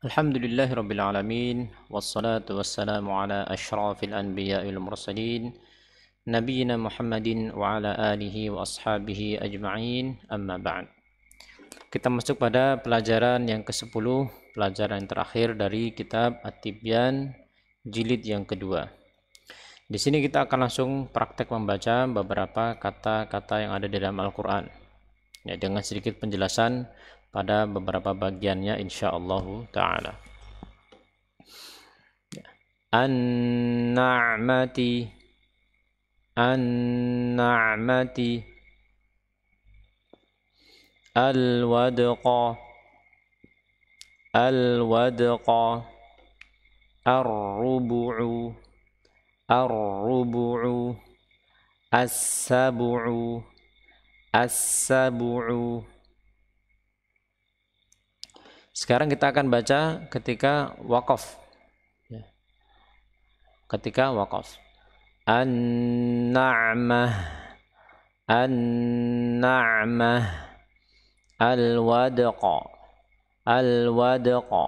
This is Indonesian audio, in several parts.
Alhamdulillahi Rabbil Alamin. Wassalatu wassalamu ala ashrafil anbiya'i wal mursalin Nabiyyina Muhammadin wa ala alihi wa ashabihi ajma'in. Amma ba'd. Kita masuk pada pelajaran yang ke-10, pelajaran yang terakhir dari kitab At-Tibyan jilid yang kedua. Di sini kita akan langsung praktek membaca beberapa kata-kata yang ada di dalam Al-Qur'an. Ya, dengan sedikit penjelasan pada beberapa bagiannya insyaallah taala. An-na'mati, an-na'mati, al-wadqa, al-wadqa, ar-rubu'u, ar-rubu'u, as-sab'u, as-sab'u. Sekarang kita akan baca ketika waqaf. Ketika waqaf. An-na'mah, an-na'mah, al-wadqa, al-wadqa,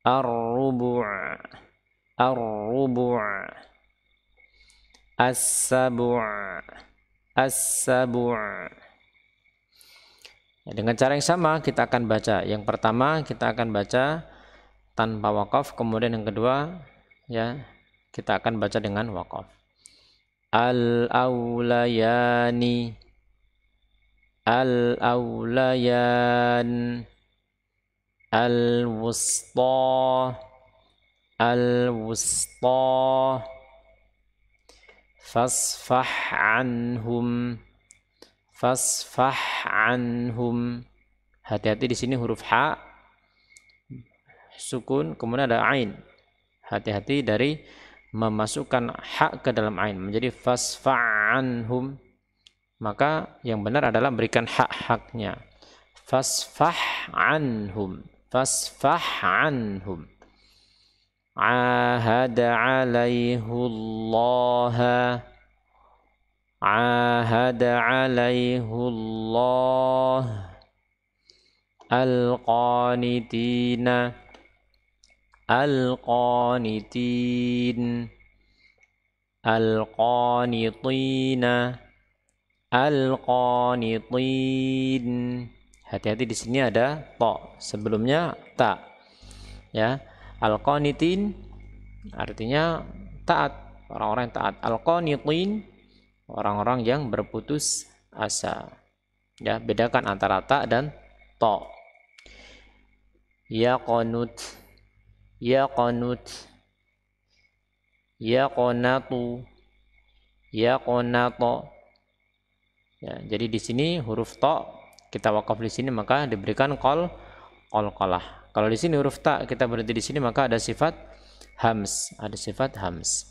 ar-rubu', ar-rubu', as-sab'u, as-sab'u. Dengan cara yang sama kita akan baca. Yang pertama kita akan baca tanpa waqaf, kemudian yang kedua ya kita akan baca dengan waqaf. Al-aulayani, al-aulayan, al-wusta, al-wusta, fasfah anhum, fasfah anhum. Hati-hati di sini huruf ha sukun, kemudian ada ain. Hati-hati dari memasukkan ha ke dalam ain menjadi fasfah anhum. Maka yang benar adalah berikan hak-haknya. Fasfah anhum, fasfah anhum. Ahada alaihullaha, ahada alaihullah, al-qanitina, al-qanitin, al-qanitina, al-qanitin. Hati-hati di sini ada ta, sebelumnya ta. Ya, al-qanitin artinya taat, orang-orang yang taat. Al-qanitin orang-orang yang berputus asa. Ya, bedakan antara ta dan ta. Ya qanut, ya qanut, ya qanatu, ya qanato. Ya, jadi di sini huruf ta kita wakaf di sini maka diberikan qalqalah. Kalau di sini huruf ta kita berhenti di sini maka ada sifat hams, ada sifat hams.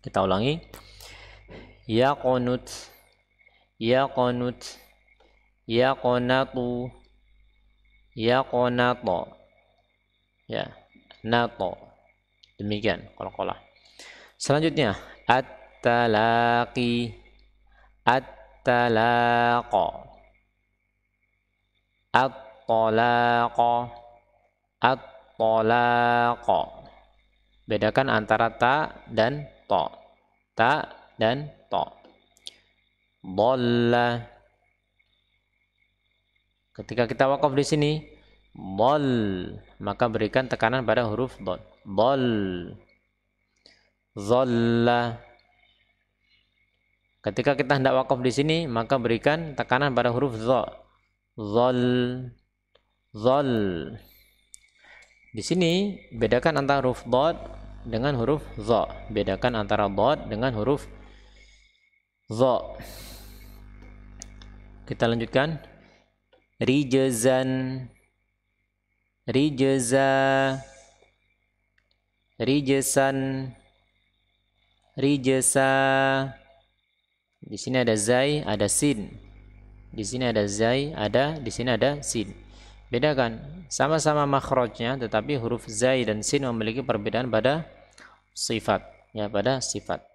Kita ulangi. Ya qanut, ya qanut, ya qanatu, ya qanato. Ya, nato. Demikian qalqalah. Selanjutnya at-talaqi, at-talaqa, at-talaqa, at-talaqa. Bedakan antara ta dan ta. Ta dan ta. Dhalla. Ketika kita wakaf di sini, dhal, maka berikan tekanan pada huruf dhal. Dhal. Dhalla. Ketika kita hendak wakaf di sini, maka berikan tekanan pada huruf dha. Dhal, dhal. Di sini bedakan antara huruf dhad dengan huruf dha. Bedakan antara dhad dengan huruf dha. Kita lanjutkan. Rijzan, rijza, rijsan, rijsa. Di sini ada zai, ada sin. Di sini ada zai, di sini ada sin. Bedakan, sama-sama makhrajnya tetapi huruf zai dan sin memiliki perbedaan pada sifat, ya, pada sifat.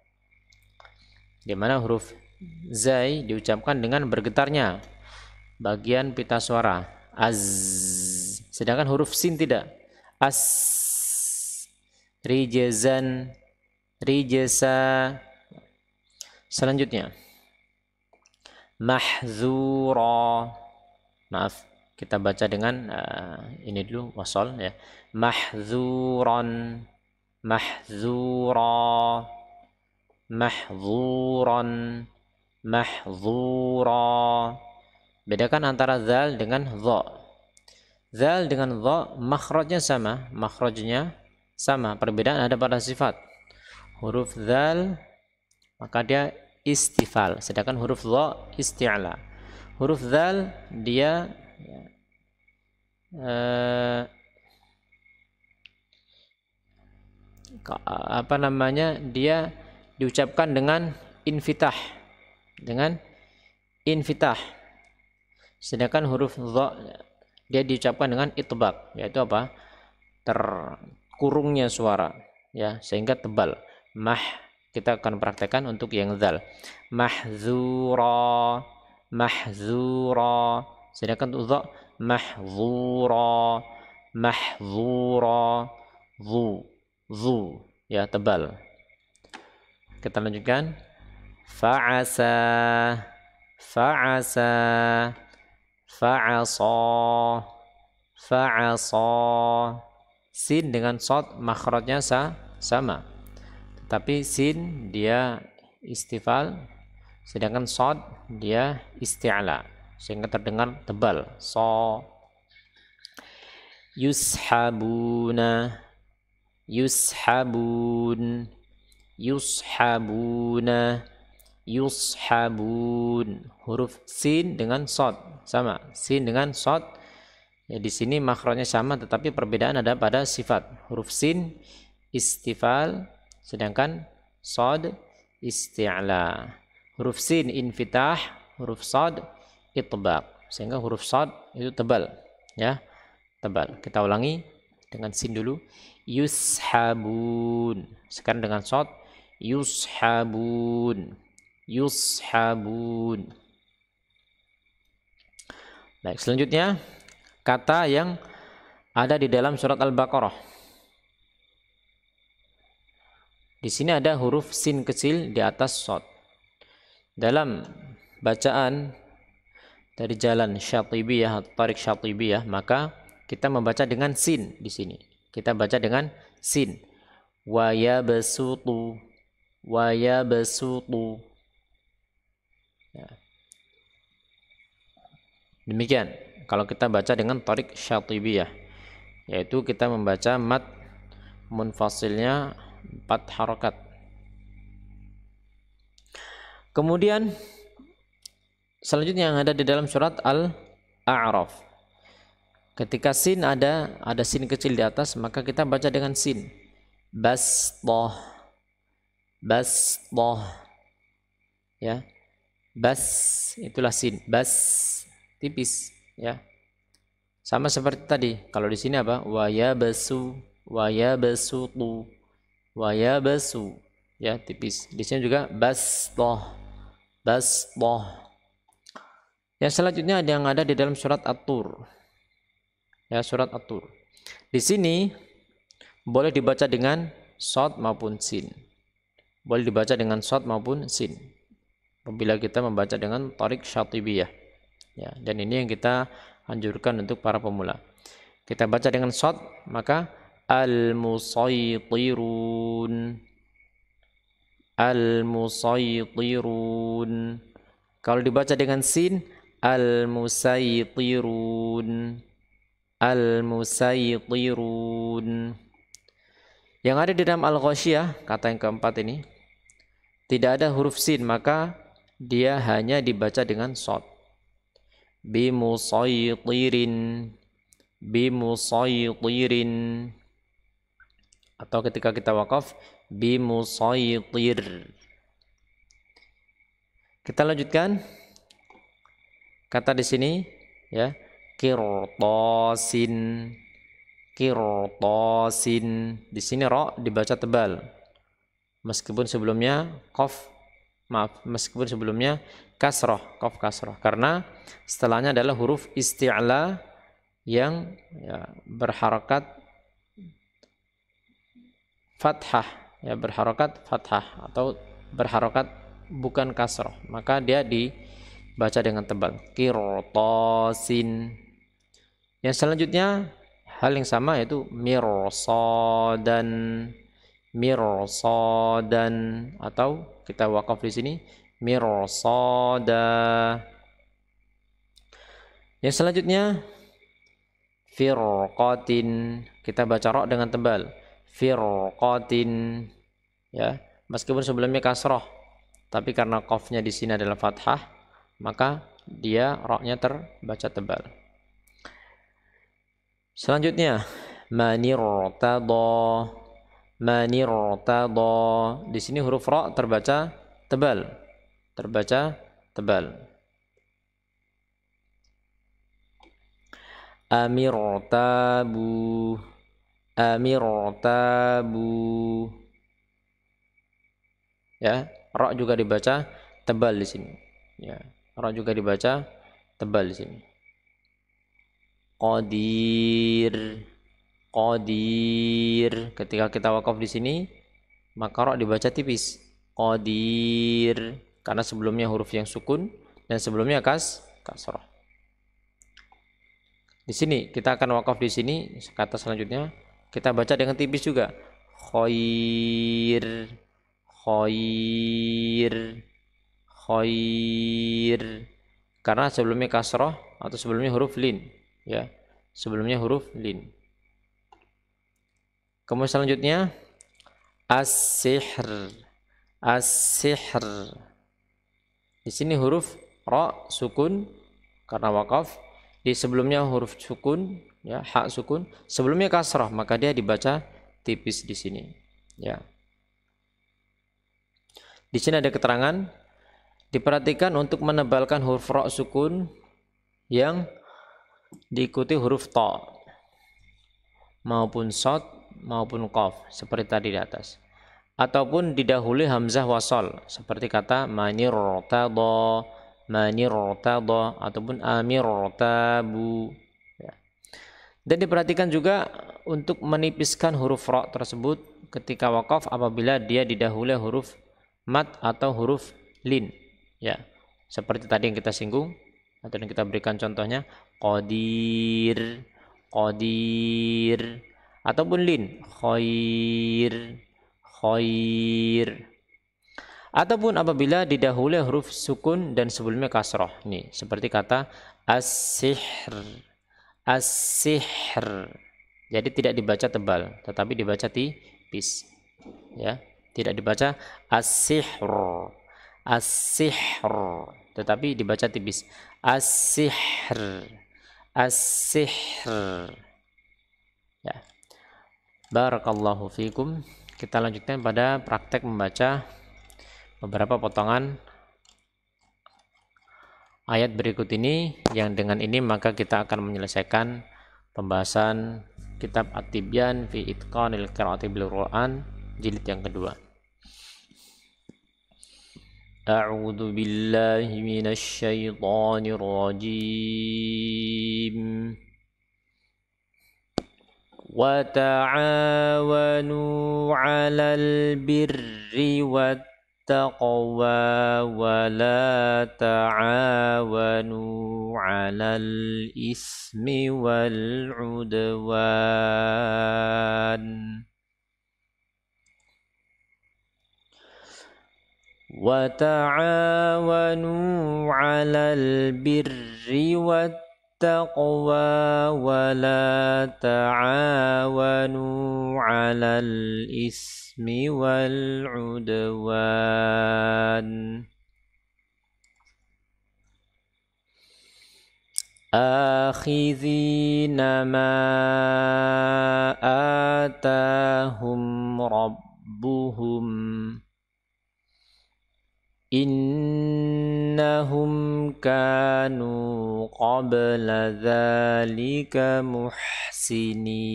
Di mana huruf zai diucapkan dengan bergetarnya bagian pita suara. Az, Sedangkan huruf sin tidak. As, rijzan, rijsa. Selanjutnya mahzura. Maaf, kita baca dengan ini dulu wasol ya. Mahzuran, mahzura, mahzuran, mahzura. Bedakan antara zal dengan dha. Zal dengan dha makhrajnya sama, makhrajnya sama. Perbedaan ada pada sifat. Huruf zal maka dia istifal, sedangkan huruf dha isti'la. Huruf zal dia dia diucapkan dengan infitah, sedangkan huruf dha dia diucapkan dengan itbaq, yaitu apa, terkurungnya suara ya, sehingga tebal. Kita akan praktekkan untuk yang zal. Mahzura, mahzura. Sedangkan untuk dha mahzura, mahzura, zu ya, tebal. Kita lanjutkan. Fa'asa, fa'asa, fa'asa, fa'asa. Sin dengan shad makhrajnya sama. Tapi sin dia istifal, sedangkan shad dia isti'la, sehingga terdengar tebal. Yushabuna, yushabun, yushabuna, yushabun. Huruf sin dengan shad sama, sin dengan shad ya, di sini makhrajnya sama, tetapi perbedaan ada pada sifat. Huruf sin istifal, sedangkan shad isti'la. Huruf sin infitah, huruf shad itbaq, sehingga huruf shad itu tebal ya, tebal. Kita ulangi dengan sin dulu. Yushabun. Sekarang dengan shad. Yushabun, yushabun. Baik, selanjutnya kata yang ada di dalam surat Al-Baqarah. Di sini ada huruf sin kecil di atas shad. Dalam bacaan dari jalan Syatibiyah, Tariq Syatibiyah, maka kita membaca dengan sin di sini. Kita baca dengan sin. Wa yabsutu, wa yabsutu. Ya. Demikian kalau kita baca dengan Tariq Syatibiyah, yaitu kita membaca mad munfasilnya 4 harokat. Kemudian selanjutnya yang ada di dalam surat Al-A'raf, ketika sin ada sin kecil di atas, maka kita baca dengan sin. Basṭah, basṭah ya, bas itulah sin, bas tipis ya, sama seperti tadi. Kalau di sini apa, wa yabasu, wa yabasutu, wa yabasu ya, tipis. Di sini juga basṭah, basṭah. Yang selanjutnya ada yang ada di dalam surat At-Tur ya, surat At-Tur. Di sini boleh dibaca dengan shad maupun sin, boleh dibaca dengan shad maupun sin apabila kita membaca dengan Tariq Syatibiyah ya, dan ini yang kita anjurkan untuk para pemula. Kita baca dengan shad, maka al-musaytirun, al-musaytirun. Kalau dibaca dengan sin, al-musaytirun, al-musaytirun. Yang ada di dalam Al-Ghasyiyah, kata yang keempat ini, tidak ada huruf sin, maka dia hanya dibaca dengan shad. Bimusaytirin, bimusaytirin. Atau ketika kita waqaf, bimusaytir. Kita lanjutkan kata di sini ya, qirtasin, qirtasin. Di sini ra dibaca tebal, meskipun sebelumnya meskipun sebelumnya kasrah, qaf kasrah, karena setelahnya adalah huruf isti'la yang berharokat fathah, berharokat fathah atau berharokat bukan kasroh, maka dia dibaca dengan tebal. Qirtasin. Yang selanjutnya hal yang sama, yaitu mirsadan, mirsadan, atau kita wakaf di sini mirsada. Yang selanjutnya firqatin, kita baca ra dengan tebal. Firqatin, ya, meskipun sebelumnya kasroh, tapi karena qafnya di sini adalah fathah, maka dia ra-nya terbaca tebal. Selanjutnya manirtada, manirtada. Di sini huruf ra terbaca tebal, terbaca tebal. Amirtabu, amirtabu, ya, ra juga dibaca tebal di sini, ya, ra juga dibaca tebal di sini. Qadir, qadir, ketika kita wakaf di sini maka ra dibaca tipis, qadir, karena sebelumnya huruf yang sukun dan sebelumnya kasrah. Di sini kita akan wakaf di sini, kata selanjutnya kita baca dengan tipis juga. Khair, khair, khair. Karena sebelumnya kasrah atau sebelumnya huruf lin, ya. Sebelumnya huruf lin. Kemudian selanjutnya as-sihr, as-sihr. Di sini huruf ra sukun karena wakaf. Di sebelumnya huruf sukun, ya, hak sukun, sebelumnya kasrah, maka dia dibaca tipis di sini, ya. Di sini ada keterangan, diperhatikan untuk menebalkan huruf ra sukun yang diikuti huruf ta maupun shad maupun qaf seperti tadi di atas, ataupun didahului hamzah wasal seperti kata manirtada, manirtada, ataupun amirtabu, ya. Dan diperhatikan juga untuk menipiskan huruf ra tersebut ketika wakaf apabila dia didahului huruf mat atau huruf lin, ya, seperti tadi yang kita singgung atau yang kita berikan contohnya qadir, qadir, ataupun lin, khair, khair. Ataupun apabila didahului huruf sukun dan sebelumnya kasroh, nih seperti kata as-sihr, as-sihr. Jadi tidak dibaca tebal, tetapi dibaca tipis, ya. Tidak dibaca as-sihr, as-sihr, tetapi dibaca tipis, as-sihr, as-sihr, ya. Barakallahu fikum. Kita lanjutkan pada praktek membaca beberapa potongan ayat berikut ini, yang dengan ini maka kita akan menyelesaikan pembahasan kitab At-Tibyan fi Itqanil Qiraati bil Quran jilid yang kedua. A'udzu billahi minasy syaithanir rajim. Wa ta'awanu 'alal birri wat taqwa wa la ta'awanu 'alal ismi wal 'udwan wa ta'awanu 'alal birri wat taqwa wa la ta'awanu 'alal ismi wal 'udwan akhidhina ma atahum rabbuhum innahum kanu qabla dzalika muhsinin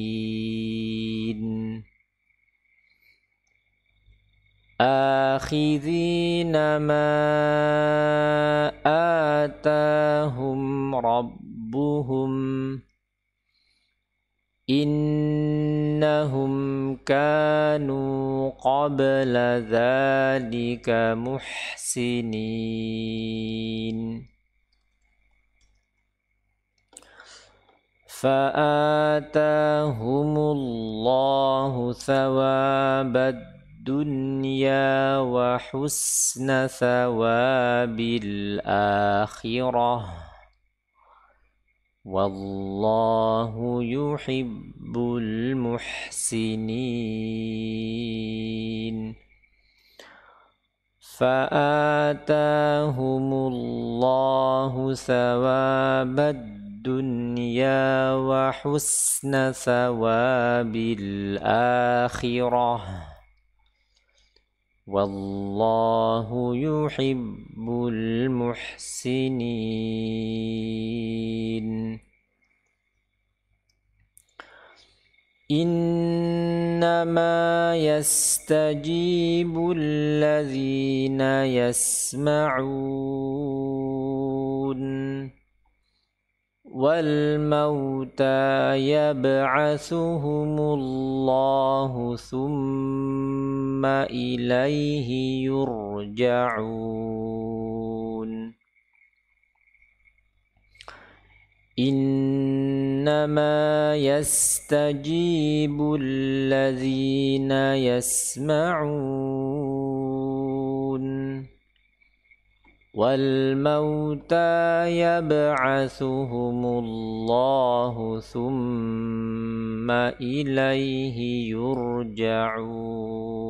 akhidhina ma atahum rabbuhum innahum kanu qabla dzalika muhsinin fa'atahumullahu thawabad dunya wa husna thawabil akhirah wallahu yuhibbul muhsinin fa'atahumullahu thawabad dunya wa husna thawabil akhirah wallahu yuhibbul muhsinin innama yastajibu alladhina yasma'un wal mauta yab'atsuhumullahu thumma ilaihi yurja'un innama yastajibu alladhina yasma'un wal mauta yab'atsuhumullahu thumma ilaihi yurja'un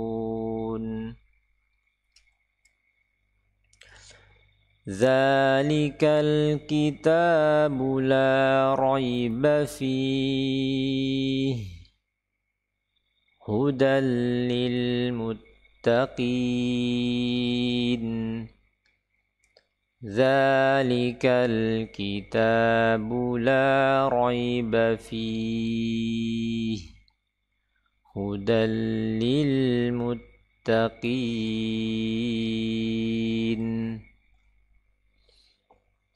dzalikal kitabu la raiba fihi hudal lil muttaqin dzalikal kitabu la raiba fihi hudal lil muttaqin.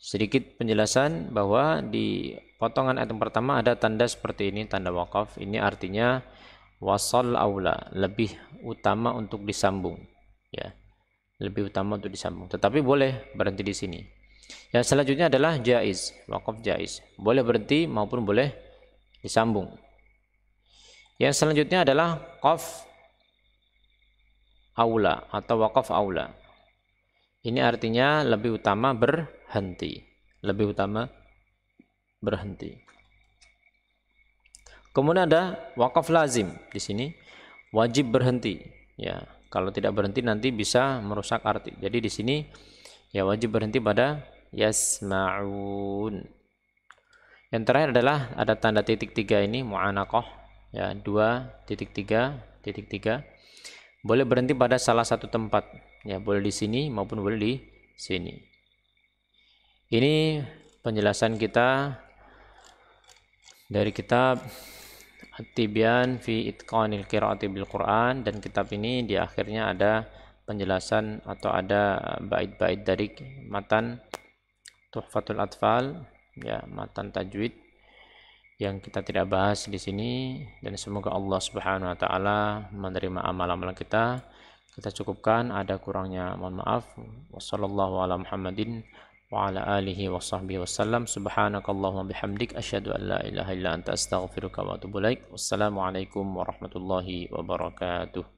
Sedikit penjelasan bahwa di potongan ayat yang pertama ada tanda seperti ini, tanda wakaf. Ini artinya wasal aula, lebih utama untuk disambung, ya. Lebih utama untuk disambung. Tetapi boleh berhenti di sini. Yang selanjutnya adalah jaiz, wakaf jaiz. Boleh berhenti maupun boleh disambung. Yang selanjutnya adalah qaf aula atau wakaf aula. Ini artinya lebih utama berhenti. Lebih utama berhenti. Kemudian ada wakaf lazim di sini, wajib berhenti. Ya, kalau tidak berhenti nanti bisa merusak arti. Jadi di sini ya wajib berhenti pada yasma'un. Yang terakhir adalah ada tanda titik 3 ini, mu'anaqah. Ya, 2.3.3. Boleh berhenti pada salah satu tempat. Ya, boleh di sini maupun boleh di sini. Ini penjelasan kita dari kitab At-Tibyan fi Itqanil Qiraati bil Quran, dan kitab ini di akhirnya ada penjelasan atau ada bait-bait dari matan Tuhfatul Atfal, ya, matan tajwid yang kita tidak bahas di sini, dan semoga Allah Subhanahu wa taala menerima amal-amal kita. Kita cukupkan, ada kurangnya mohon maaf. Wassallallahu ala Muhammadin wa ala alihi wa sahbihi wasallam. Subhanakallahumma bihamdik asyhadu an la ilaha illa anta astaghfiruka wa atubu ilaik. Wassalamualaikum warahmatullahi wabarakatuh.